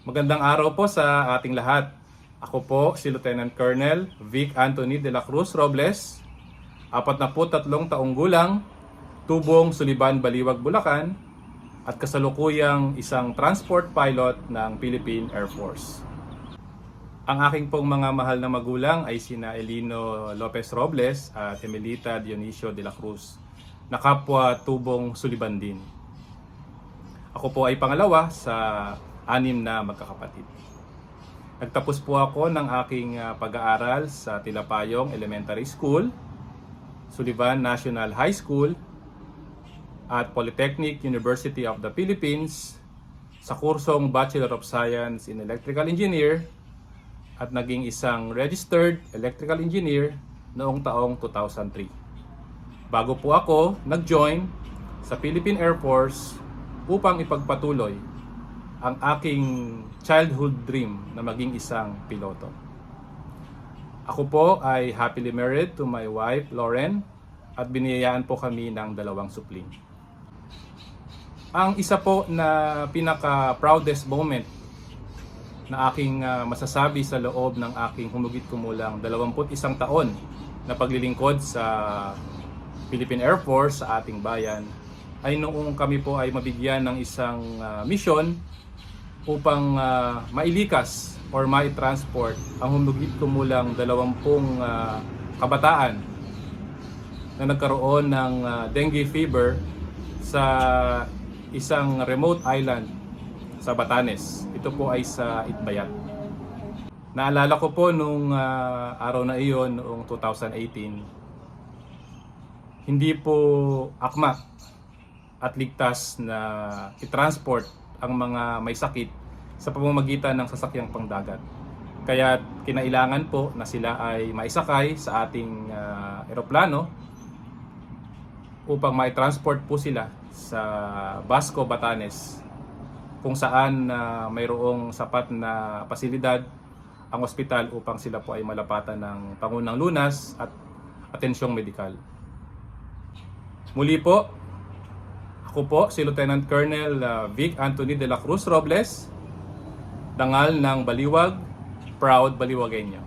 Magandang araw po sa ating lahat. Ako po si Lieutenant Colonel Vic Anthony de la Cruz Robles, 43 taong gulang, tubong Suliban, Baliwag, Bulacan, at kasalukuyang isang transport pilot ng Philippine Air Force. Ang aking pong mga mahal na magulang ay sina Elino Lopez Robles at Emelita Dionisio de la Cruz, na kapwa tubong Suliban din. Ako po ay pangalawa sa 6 na magkakapatid. Nagtapos po ako ng aking pag-aaral sa Tilapayong Elementary School, Sullivan National High School, at Polytechnic University of the Philippines sa kursong Bachelor of Science in Electrical Engineer at naging isang Registered Electrical Engineer noong taong 2003. Bago po ako nag-join sa Philippine Air Force upang ipagpatuloy ang aking childhood dream na maging isang piloto. Ako po ay happily married to my wife, Lauren, at biniyayaan po kami ng 2 supling. Ang isa po na pinaka-proudest moment na aking masasabi sa loob ng aking humigit kumulang 21 taon na paglilingkod sa Philippine Air Force sa ating bayan ay noong kami po ay mabigyan ng isang mission upang mailikas or mai-transport ang humigit kumulang 20 kabataan na nagkaroon ng dengue fever sa isang remote island sa Batanes. Ito po ay sa Itbayat. Naalala ko po nung araw na iyon noong 2018, hindi po akma at ligtas na i-transport ang mga may sakit sa pamamagitan ng sasakyang pangdagat. Kaya kinailangan po na sila ay maisakay sa ating eroplano upang mai-transport po sila sa Basco, Batanes, kung saan mayroong sapat na pasilidad ang ospital upang sila po ay malapatan ng pangunang lunas at atensyong medikal. Muli po, ako po si Lieutenant Colonel Vic Anthony de la Cruz Robles, dangal ng Baliwag, proud Baliwagenyo.